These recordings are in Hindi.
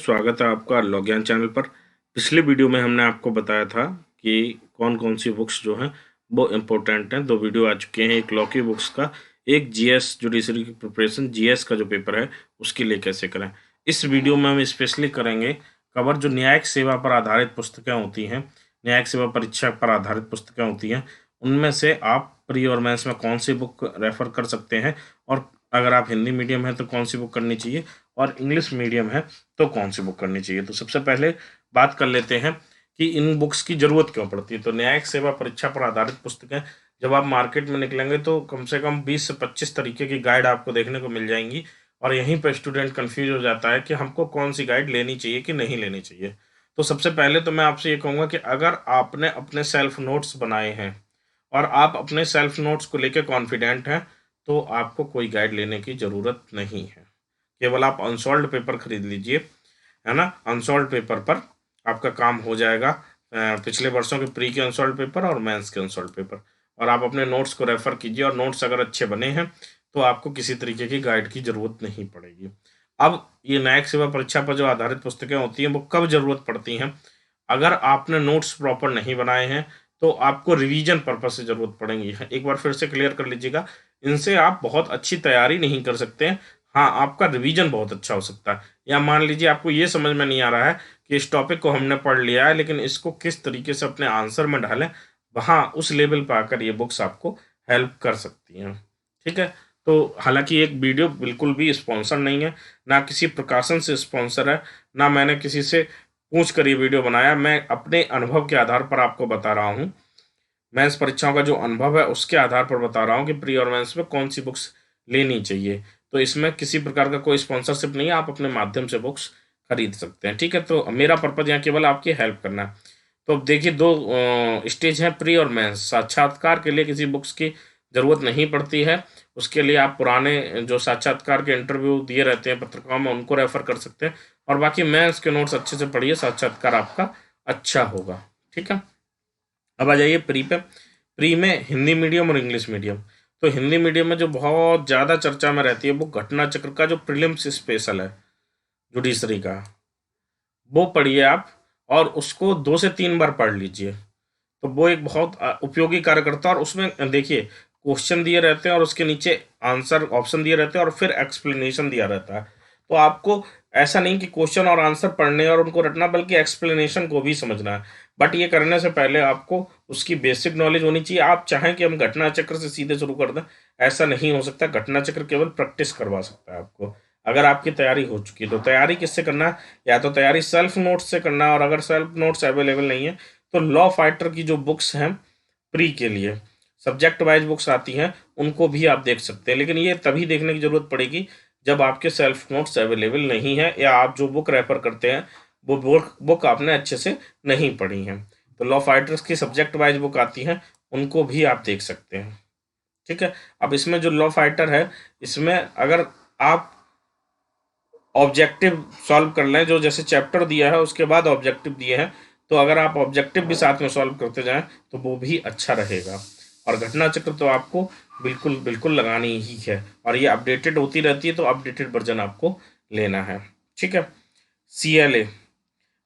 स्वागत है आपका लॉग्यान चैनल पर। पिछले वीडियो में हमने आपको बताया था कि कौन कौन सी बुक्स जो हैं वो इम्पोर्टेंट हैं। 2 वीडियो आ चुके हैं, एक लॉ की बुक्स का, एक जीएस जुडिशरी की प्रिपरेशन जीएस का जो पेपर है उसके लिए कैसे करें। इस वीडियो में हम स्पेशली करेंगे कवर जो न्यायिक सेवा पर आधारित पुस्तकें होती हैं, न्यायिक सेवा परीक्षा पर आधारित पुस्तकें होती हैं, उनमें से आप प्री और मेंस में कौन सी बुक रेफर कर सकते हैं, और अगर आप हिंदी मीडियम है तो कौन सी बुक करनी चाहिए, और इंग्लिश मीडियम है तो कौन सी बुक करनी चाहिए। तो सबसे पहले बात कर लेते हैं कि इन बुक्स की ज़रूरत क्यों पड़ती है। तो न्यायिक सेवा परीक्षा पर आधारित पुस्तकें, जब आप मार्केट में निकलेंगे तो कम से कम 20 से 25 तरीके की गाइड आपको देखने को मिल जाएंगी, और यहीं पर स्टूडेंट कंफ्यूज हो जाता है कि हमको कौन सी गाइड लेनी चाहिए कि नहीं लेनी चाहिए। तो सबसे पहले तो मैं आपसे ये कहूँगा कि अगर आपने अपने सेल्फ नोट्स बनाए हैं और आप अपने सेल्फ नोट्स को लेकर कॉन्फिडेंट हैं, तो आपको कोई गाइड लेने की ज़रूरत नहीं है। केवल आप अनसॉल्व्ड पेपर खरीद लीजिए, है ना। अनसॉल्व्ड पेपर पर आपका काम हो जाएगा, पिछले वर्षों के प्री के अनसॉल्व्ड पेपर और मेंस के अनसॉल्व्ड पेपर, और आप अपने नोट्स को रेफर कीजिए, और नोट्स अगर अच्छे बने हैं तो आपको किसी तरीके की गाइड की ज़रूरत नहीं पड़ेगी। अब ये न्यायिक सेवा परीक्षा पर जो आधारित पुस्तकें होती हैं वो कब ज़रूरत पड़ती हैं, अगर आपने नोट्स प्रॉपर नहीं बनाए हैं तो आपको रिवीजन पर्पज से ज़रूरत पड़ेगी। एक बार फिर से क्लियर कर लीजिएगा, इनसे आप बहुत अच्छी तैयारी नहीं कर सकते हैं। हाँ, आपका रिवीजन बहुत अच्छा हो सकता है। या मान लीजिए आपको ये समझ में नहीं आ रहा है कि इस टॉपिक को हमने पढ़ लिया है लेकिन इसको किस तरीके से अपने आंसर में डालें, वहाँ उस लेवल पर आकर ये बुक्स आपको हेल्प कर सकती हैं। ठीक है, तो हालांकि एक वीडियो बिल्कुल भी स्पॉन्सर नहीं है, ना किसी प्रकाशन से स्पॉन्सर है, ना मैंने किसी से पूछ कर ये वीडियो बनाया। मैं अपने अनुभव के आधार पर आपको बता रहा हूँ, मेंस परीक्षाओं का जो अनुभव है उसके आधार पर बता रहा हूँ कि प्री और मेंस में कौन सी बुक्स लेनी चाहिए। तो इसमें किसी प्रकार का कोई स्पॉन्सरशिप नहीं है, आप अपने माध्यम से बुक्स खरीद सकते हैं। ठीक है, तो मेरा पर्पज यहाँ केवल आपकी हेल्प करना है। तो अब देखिए, 2 स्टेज हैं, प्री और मेंस। साक्षात्कार के लिए किसी बुक्स की ज़रूरत नहीं पड़ती है, उसके लिए आप पुराने जो साक्षात्कार के इंटरव्यू दिए रहते हैं पत्रिकाओं में उनको रेफर कर सकते हैं, और बाकी मेंस के नोट्स अच्छे से पढ़िए, साक्षात्कार आपका अच्छा होगा। ठीक है, अब आ जाइए प्री पे। प्री में हिंदी मीडियम और इंग्लिश मीडियम। तो हिंदी मीडियम में जो बहुत ज़्यादा चर्चा में रहती है वो घटना चक्र का जो प्रीलिम्स स्पेशल है जुडिशरी का, वो पढ़िए आप, और उसको 2 से 3 बार पढ़ लीजिए। तो वो एक बहुत उपयोगी कार्य करता है, और उसमें देखिए क्वेश्चन दिए रहते हैं और उसके नीचे आंसर ऑप्शन दिए रहते हैं और फिर एक्सप्लेनेशन दिया रहता है। तो आपको ऐसा नहीं कि क्वेश्चन और आंसर पढ़ने और उनको रटना, बल्कि एक्सप्लेनेशन को भी समझना है। बट ये करने से पहले आपको उसकी बेसिक नॉलेज होनी चाहिए। आप चाहें कि हम घटना चक्र से सीधे शुरू कर दें, ऐसा नहीं हो सकता। घटना चक्र केवल प्रैक्टिस करवा सकता है आपको। अगर आपकी तैयारी हो चुकी है तो तैयारी किससे करना है, या तो तैयारी सेल्फ नोट्स से करना है, और अगर सेल्फ नोट्स अवेलेबल नहीं है तो लॉ फाइटर की जो बुक्स हैं प्री के लिए सब्जेक्ट वाइज बुक्स आती हैं उनको भी आप देख सकते हैं। लेकिन ये तभी देखने की ज़रूरत पड़ेगी जब आपके सेल्फ नोट्स अवेलेबल नहीं है, या आप जो बुक रेफर करते हैं वो बुक आपने अच्छे से नहीं पढ़ी है। तो लॉ फाइटर्स की सब्जेक्ट वाइज बुक आती हैं, उनको भी आप देख सकते हैं। ठीक है, अब इसमें जो लॉ फाइटर है, इसमें अगर आप ऑब्जेक्टिव सॉल्व कर लें, जो जैसे चैप्टर दिया है उसके बाद ऑब्जेक्टिव दिए हैं, तो अगर आप ऑब्जेक्टिव भी साथ में सॉल्व करते जाएं तो वो भी अच्छा रहेगा। और घटना चक्र तो आपको बिल्कुल बिल्कुल लगानी ही है, और ये अपडेटेड होती रहती है, तो अपडेटेड वर्जन आपको लेना है। ठीक है, CLA,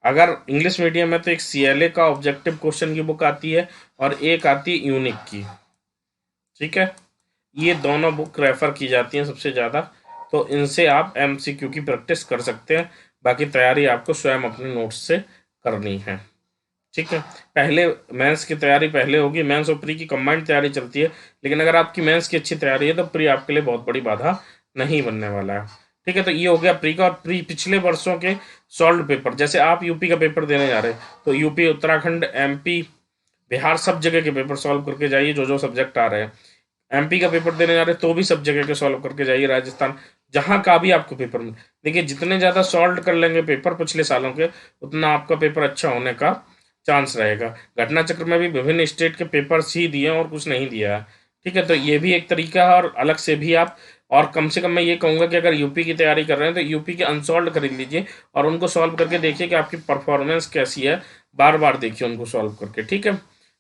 अगर इंग्लिश मीडियम है तो एक CLA का ऑब्जेक्टिव क्वेश्चन की बुक आती है और एक आती है यूनिक की। ठीक है, ये दोनों बुक रेफर की जाती हैं सबसे ज़्यादा, तो इनसे आप MCQ की प्रैक्टिस कर सकते हैं। बाकी तैयारी आपको स्वयं अपने नोट्स से करनी है। ठीक है, पहले मेंस की तैयारी पहले होगी, मेंस और प्री की कंबाइंड तैयारी चलती है, लेकिन अगर आपकी मेंस की अच्छी तैयारी है तो प्री आपके लिए बहुत बड़ी बाधा नहीं बनने वाला है। ठीक है, तो ये हो गया प्री का। और प्री पिछले वर्षों के सॉल्व पेपर, जैसे आप यूपी का पेपर देने जा रहे हैं तो यूपी, उत्तराखंड, MP, बिहार सब जगह के पेपर सॉल्व करके जाइए, जो जो सब्जेक्ट आ रहे हैं। MP का पेपर देने जा रहे हैं तो भी सब जगह के सॉल्व करके जाइए, राजस्थान, जहाँ का भी आपको पेपर में। देखिए, जितने ज़्यादा सॉल्व कर लेंगे पेपर पिछले सालों के, उतना आपका पेपर अच्छा होने का चांस रहेगा। घटना चक्र में भी विभिन्न स्टेट के पेपर्स ही दिए और कुछ नहीं दिया है। ठीक है, तो ये भी एक तरीका है, और अलग से भी आप, और कम से कम मैं ये कहूँगा कि अगर यूपी की तैयारी कर रहे हैं तो यूपी के अनसॉल्व खरीद लीजिए और उनको सॉल्व करके देखिए कि आपकी परफॉर्मेंस कैसी है। बार बार देखिए उनको सॉल्व करके। ठीक है,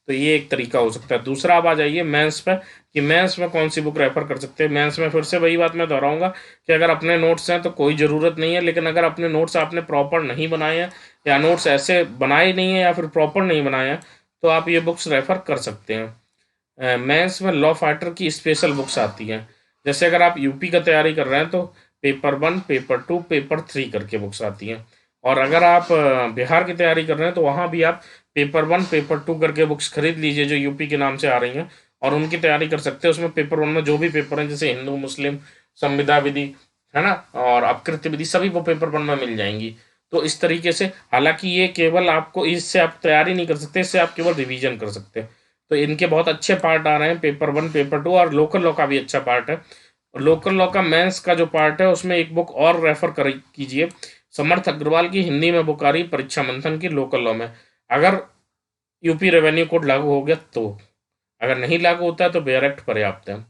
तो ये एक तरीका हो सकता है। दूसरा आप आ जाइए मेंस पे कि मेंस में कौन सी बुक रेफर कर सकते हैं। मेंस में फिर से वही बात मैं दोहराऊंगा कि अगर अपने नोट्स हैं तो कोई ज़रूरत नहीं है, लेकिन अगर अपने नोट्स आपने प्रॉपर नहीं बनाए हैं या नोट्स ऐसे बनाए नहीं है या फिर प्रॉपर नहीं बनाए हैं तो आप ये बुक्स रेफर कर सकते हैं। मेंस में लॉ फाइटर की स्पेशल बुक्स आती हैं। जैसे अगर आप यूपी का तैयारी कर रहे हैं तो पेपर 1, पेपर 2, पेपर 3 करके बुक्स आती हैं। और अगर आप बिहार की तैयारी कर रहे हैं तो वहाँ भी आप पेपर 1, पेपर 2 करके बुक्स खरीद लीजिए जो यूपी के नाम से आ रही हैं और उनकी तैयारी कर सकते हैं। उसमें पेपर 1 में जो भी पेपर हैं जैसे हिंदू, मुस्लिम, संविदा विधि, है ना, और अपकृत्य विधि, सभी वो पेपर 1 में मिल जाएंगी। तो इस तरीके से, हालांकि ये केवल आपको, इससे आप तैयारी नहीं कर सकते, इससे आप केवल रिवीजन कर सकते हैं। तो इनके बहुत अच्छे पार्ट आ रहे हैं, पेपर 1, पेपर 2, और लोकल लॉ का भी अच्छा पार्ट है। लोकल लॉ का मेंस का जो पार्ट है उसमें एक बुक और रेफर कर कीजिए, समर्थ अग्रवाल की हिंदी में बुक आ रही परीक्षा मंथन की लोकल लॉ में। अगर यूपी रेवेन्यू कोड लागू हो गया तो, अगर नहीं लागू होता है तो बेयर एक्ट पर्याप्त है।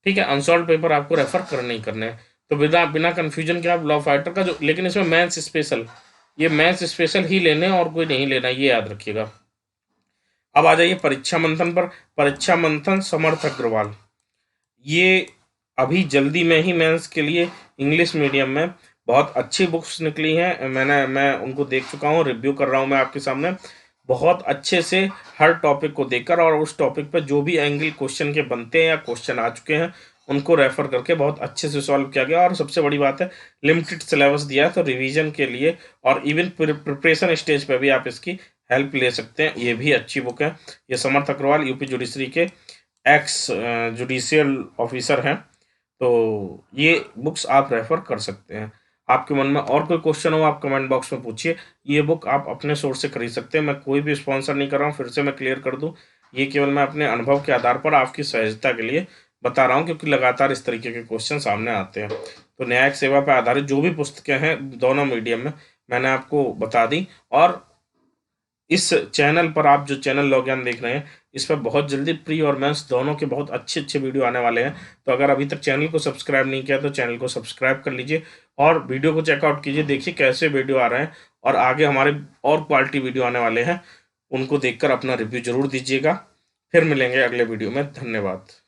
ठीक है, अनसॉल्व पेपर आपको रेफर करने ही करने हैं। तो बिना बिना कन्फ्यूजन के आप लॉ फाइटर का जो, लेकिन इसमें मेंस स्पेशल, ये मेंस स्पेशल ही लेने और कोई नहीं लेना, ये याद रखिएगा। अब आ जाइए परीक्षा मंथन पर। परीक्षा मंथन समर्थ अग्रवाल, ये अभी जल्दी में ही मेंस के लिए इंग्लिश मीडियम में बहुत अच्छी बुक्स निकली हैं। मैं उनको देख चुका हूँ, रिव्यू कर रहा हूँ मैं आपके सामने, बहुत अच्छे से हर टॉपिक को देखकर, और उस टॉपिक पर जो भी एंगल क्वेश्चन के बनते हैं या क्वेश्चन आ चुके हैं उनको रेफर करके बहुत अच्छे से सॉल्व किया गया। और सबसे बड़ी बात है, लिमिटेड सिलेबस दिया है, तो रिवीजन के लिए और इवन प्रिपरेशन स्टेज पे भी आप इसकी हेल्प ले सकते हैं। ये भी अच्छी बुक है। ये समर्थ अग्रवाल यूपी जुडिशरी के एक्स जुडिशियल ऑफिसर हैं, तो ये बुक्स आप रेफर कर सकते हैं। आपके मन में और कोई क्वेश्चन हो आप कमेंट बॉक्स में पूछिए। ये बुक आप अपने सोर्स से खरीद सकते हैं, मैं कोई भी स्पॉन्सर नहीं कर रहा हूँ, फिर से मैं क्लियर कर दूँ, ये केवल मैं अपने अनुभव के आधार पर आपकी सहजता के लिए बता रहा हूँ, क्योंकि लगातार इस तरीके के क्वेश्चन सामने आते हैं। तो न्यायिक सेवा पर आधारित जो भी पुस्तकें हैं दोनों मीडियम में मैंने आपको बता दी। और इस चैनल पर, आप जो चैनल लॉ ज्ञान देख रहे हैं, इस पर बहुत जल्दी प्री और मेंस दोनों के बहुत अच्छे अच्छे वीडियो आने वाले हैं। तो अगर अभी तक चैनल को सब्सक्राइब नहीं किया तो चैनल को सब्सक्राइब कर लीजिए और वीडियो को चेकआउट कीजिए, देखिए कैसे वीडियो आ रहे हैं। और आगे हमारे और क्वालिटी वीडियो आने वाले हैं, उनको देखकर अपना रिव्यू जरूर दीजिएगा। फिर मिलेंगे अगले वीडियो में। धन्यवाद।